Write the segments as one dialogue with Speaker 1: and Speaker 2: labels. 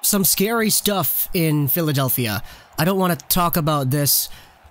Speaker 1: some scary stuff in Philadelphia. I don't want to talk about this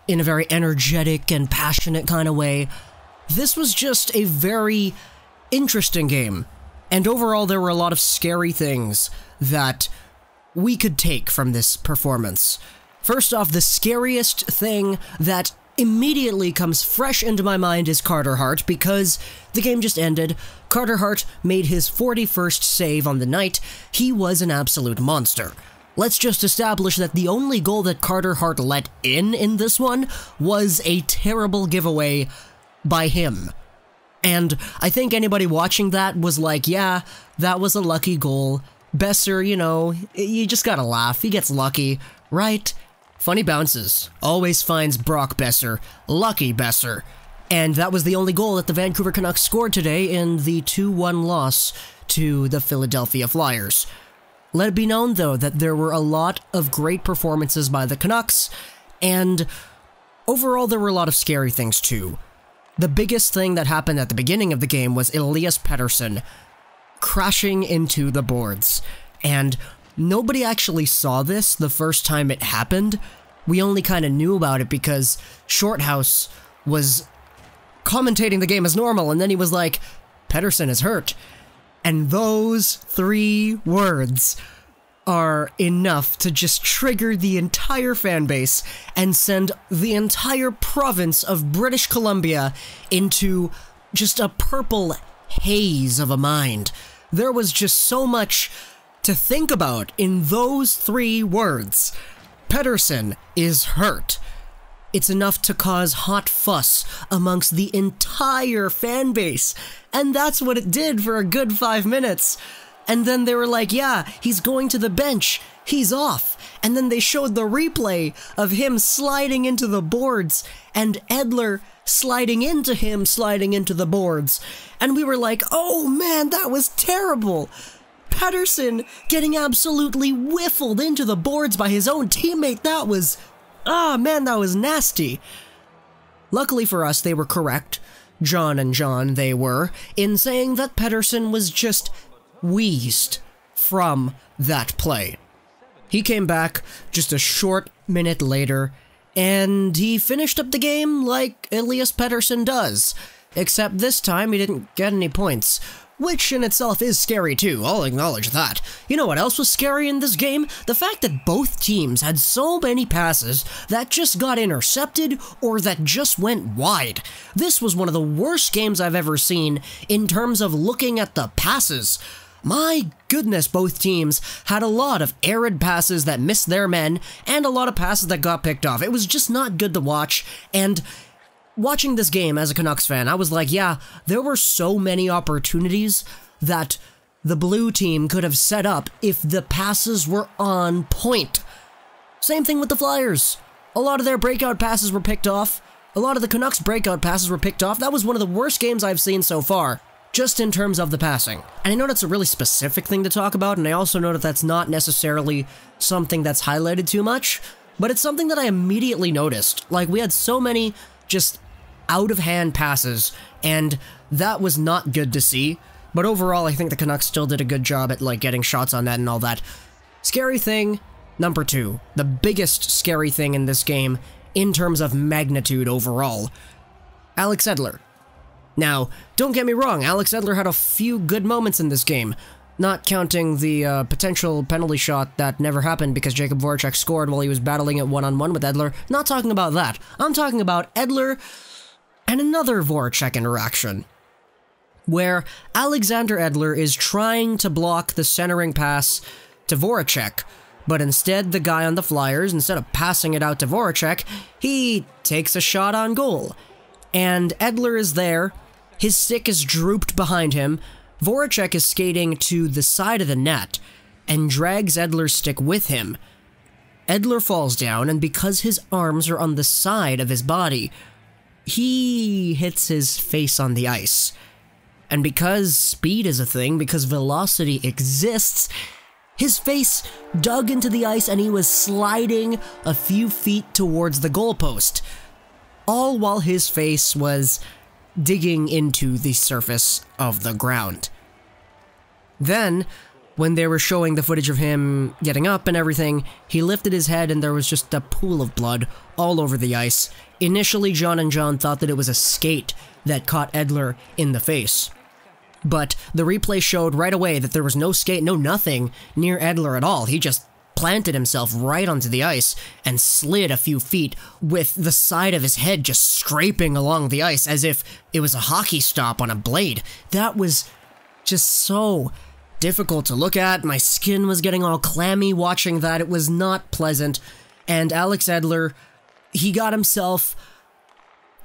Speaker 1: in a very energetic and passionate kind of way. This was just a very interesting game. And overall, there were a lot of scary things that we could take from this performance. First off, the scariest thing that immediately comes fresh into my mind is Carter Hart, because the game just ended. Carter Hart made his 41st save on the night. He was an absolute monster. Let's just establish that the only goal that Carter Hart let in this one was a terrible giveaway by him. And I think anybody watching that was like, yeah, that was a lucky goal. Boeser, you know, you just gotta laugh. He gets lucky, right? Funny bounces. Always finds Brock Boeser. Lucky Boeser. And that was the only goal that the Vancouver Canucks scored today in the 2-1 loss to the Philadelphia Flyers. Let it be known, though, that there were a lot of great performances by the Canucks, and overall there were a lot of scary things, too. The biggest thing that happened at the beginning of the game was Elias Pettersson crashing into the boards, and nobody actually saw this the first time it happened. We only kind of knew about it because Shorthouse was commentating the game as normal, and then he was like, Pettersson is hurt. And those 3 words are enough to just trigger the entire fan base and send the entire province of British Columbia into just a purple haze of a mind. There was just so much to think about in those 3 words. Pettersson is hurt. It's enough to cause hot fuss amongst the entire fan base, and that's what it did for a good 5 minutes. And then they were like, yeah, he's going to the bench, he's off. And then they showed the replay of him sliding into the boards, and Edler sliding into him, sliding into the boards. And we were like, oh man, that was terrible. Pettersson getting absolutely whiffled into the boards by his own teammate, that was... ah, man, that was nasty. Luckily for us, they were correct. John and John, they were, in saying that Pettersson was just wheezed from that play. He came back just a short minute later, and he finished up the game like Elias Pettersson does, except this time he didn't get any points. Which in itself is scary too, I'll acknowledge that. You know what else was scary in this game? The fact that both teams had so many passes that just got intercepted or that just went wide. This was one of the worst games I've ever seen in terms of looking at the passes. My goodness, both teams had a lot of errant passes that missed their men and a lot of passes that got picked off. It was just not good to watch, and watching this game as a Canucks fan, I was like, yeah, there were so many opportunities that the blue team could have set up if the passes were on point. Same thing with the Flyers. A lot of their breakout passes were picked off. A lot of the Canucks' breakout passes were picked off. That was one of the worst games I've seen so far, just in terms of the passing. And I know that's a really specific thing to talk about, and I also know that that's not necessarily something that's highlighted too much, but it's something that I immediately noticed. Like, we had so many just out-of-hand passes, and that was not good to see. But overall, I think the Canucks still did a good job at, like, getting shots on that and all that. Scary thing, number 2. The biggest scary thing in this game, in terms of magnitude overall. Alex Edler. Now, don't get me wrong, Alex Edler had a few good moments in this game, not counting the potential penalty shot that never happened because Jacob Voracek scored while he was battling it one-on-one with Edler. Not talking about that. I'm talking about Edler and another Voracek interaction, where Alexander Edler is trying to block the centering pass to Voracek, but instead the guy on the Flyers, instead of passing it out to Voracek, he takes a shot on goal. And Edler is there, his stick is drooped behind him, Voracek is skating to the side of the net, and drags Edler's stick with him. Edler falls down, and because his arms are on the side of his body, he hits his face on the ice. And because speed is a thing, because velocity exists, his face dug into the ice and he was sliding a few feet towards the goalpost, all while his face was digging into the surface of the ground. Then, When they were showing the footage of him getting up and everything, he lifted his head and there was just a pool of blood all over the ice. Initially, John and John thought that it was a skate that caught Edler in the face. But the replay showed right away that there was no skate, no nothing near Edler at all. He just planted himself right onto the ice and slid a few feet with the side of his head just scraping along the ice as if it was a hockey stop on a blade. That was just so difficult to look at. My skin was getting all clammy watching that. It was not pleasant. And Alex Edler, he got himself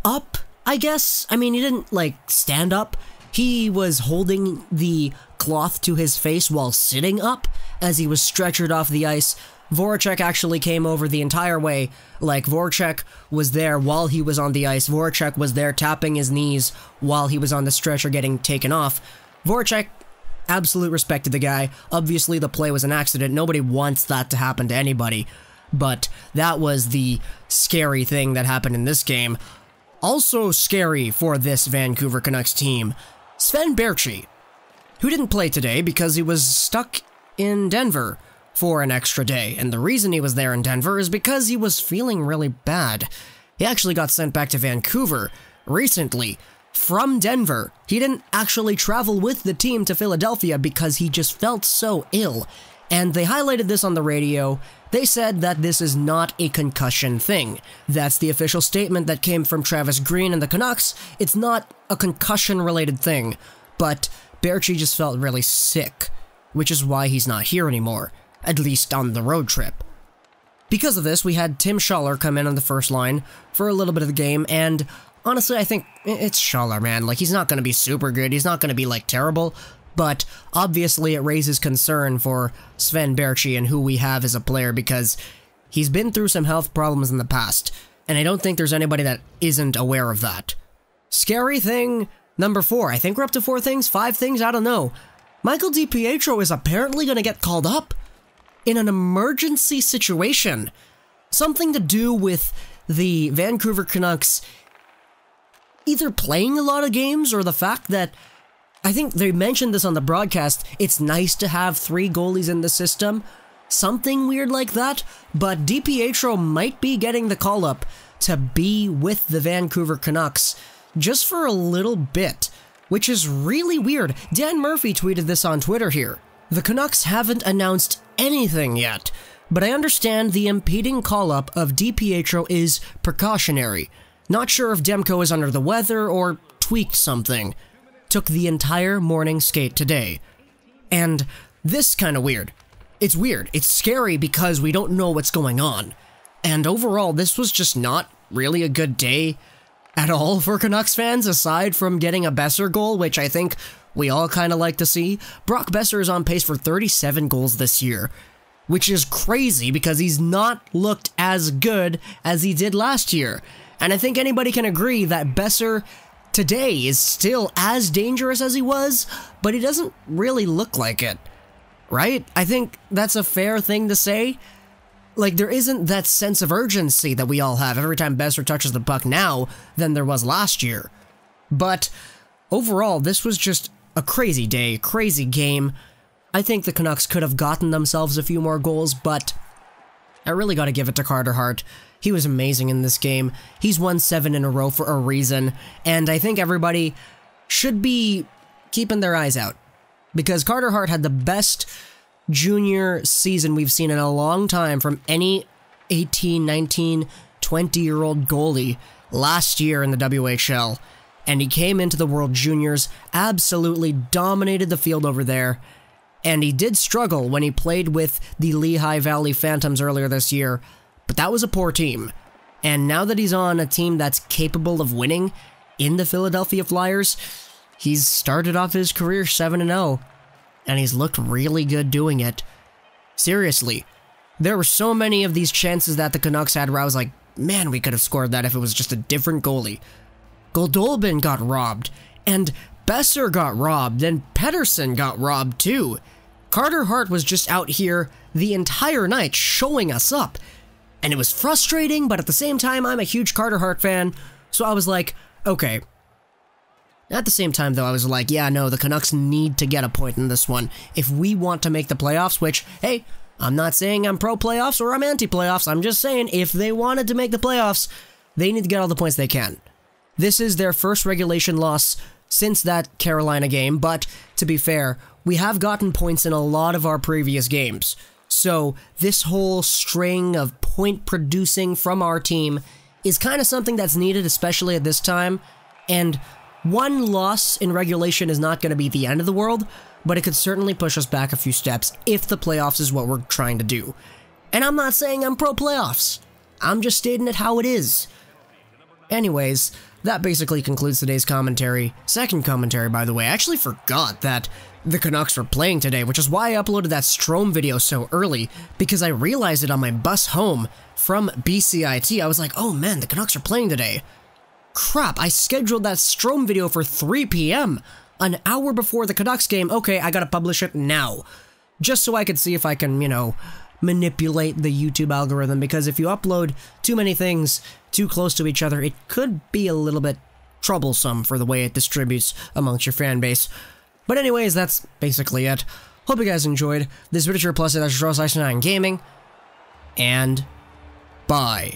Speaker 1: up, I guess. I mean, he didn't, like, stand up. He was holding the cloth to his face while sitting up as he was stretchered off the ice. Voracek actually came over the entire way. Like, Voracek was there while he was on the ice. Voracek was there tapping his knees while he was on the stretcher getting taken off. Voracek, absolute respect to the guy. Obviously, the play was an accident. Nobody wants that to happen to anybody. But that was the scary thing that happened in this game. Also scary for this Vancouver Canucks team, Sven Baertschi, who didn't play today because he was stuck in Denver for an extra day. And the reason he was there in Denver is because he was feeling really bad. He actually got sent back to Vancouver recently from Denver. He didn't actually travel with the team to Philadelphia because he just felt so ill. And they highlighted this on the radio. They said that this is not a concussion thing. That's the official statement that came from Travis Green and the Canucks. It's not a concussion-related thing, but Baertschi just felt really sick, which is why he's not here anymore, at least on the road trip. Because of this, we had Tim Schaller come in on the first line for a little bit of the game, and honestly, I think it's Schaller, man. Like, he's not going to be super good. He's not going to be, like, terrible. But obviously it raises concern for Sven Baertschi and who we have as a player because he's been through some health problems in the past, and I don't think there's anybody that isn't aware of that. Scary thing number 4. I think we're up to 4 things, 5 things, I don't know. Michael DiPietro is apparently going to get called up in an emergency situation. Something to do with the Vancouver Canucks either playing a lot of games or the fact that I think they mentioned this on the broadcast, it's nice to have 3 goalies in the system, something weird like that, but DiPietro might be getting the call-up to be with the Vancouver Canucks just for a little bit, which is really weird. Dan Murphy tweeted this on Twitter here. The Canucks haven't announced anything yet, but I understand the impeding call-up of DiPietro is precautionary. Not sure if Demko is under the weather or tweaked something. Took the entire morning skate today. And this kind of weird. It's weird. It's scary because we don't know what's going on. And overall, this was just not really a good day at all for Canucks fans, aside from getting a Boeser goal, which I think we all kind of like to see. Brock Boeser is on pace for 37 goals this year, which is crazy because he's not looked as good as he did last year. And I think anybody can agree that Boeser today is still as dangerous as he was, but he doesn't really look like it, right? I think that's a fair thing to say. Like, there isn't that sense of urgency that we all have every time Boeser touches the puck now than there was last year. But overall, this was just a crazy day, crazy game. I think the Canucks could have gotten themselves a few more goals, but I really got to give it to Carter Hart. He was amazing in this game. He's won 7 in a row for a reason, and I think everybody should be keeping their eyes out, because Carter Hart had the best junior season we've seen in a long time from any 18, 19, 20-year-old goalie last year in the WHL, and he came into the World Juniors, absolutely dominated the field over there, and he did struggle when he played with the Lehigh Valley Phantoms earlier this year, but that was a poor team. And now that he's on a team that's capable of winning in the Philadelphia Flyers, he's started off his career 7-0, and he's looked really good doing it. Seriously, there were so many of these chances that the Canucks had where I was like, man, we could have scored that if it was just a different goalie. Goldolbin got robbed, and Boeser got robbed, and Pettersson got robbed too. Carter Hart was just out here the entire night showing us up. And it was frustrating, but at the same time, I'm a huge Carter Hart fan, so I was like, okay, At the same time, though, I was like, yeah, no, the Canucks need to get a point in this one. If we want to make the playoffs, which, hey, I'm not saying I'm pro-playoffs or I'm anti-playoffs, I'm just saying if they wanted to make the playoffs, they need to get all the points they can. This is their first regulation loss since that Carolina game, but to be fair, we have gotten points in a lot of our previous games. So this whole string of point producing from our team is kind of something that's needed, especially at this time, and one loss in regulation is not going to be the end of the world, but it could certainly push us back a few steps if the playoffs is what we're trying to do. And I'm not saying I'm pro-playoffs. I'm just stating it how it is. Anyways, that basically concludes today's commentary. Second commentary, by the way. I actually forgot that the Canucks were playing today, which is why I uploaded that Strome video so early, because I realized it on my bus home from BCIT. I was like, oh man, the Canucks are playing today. Crap, I scheduled that Strome video for 3 p.m., an hour before the Canucks game. Okay, I gotta publish it now. Just so I could see if I can, you know, manipulate the YouTube algorithm, because if you upload too many things too close to each other, it could be a little bit troublesome for the way it distributes amongst your fan base. But anyways, that's basically it. Hope you guys enjoyed this video plus /9 gaming, and bye.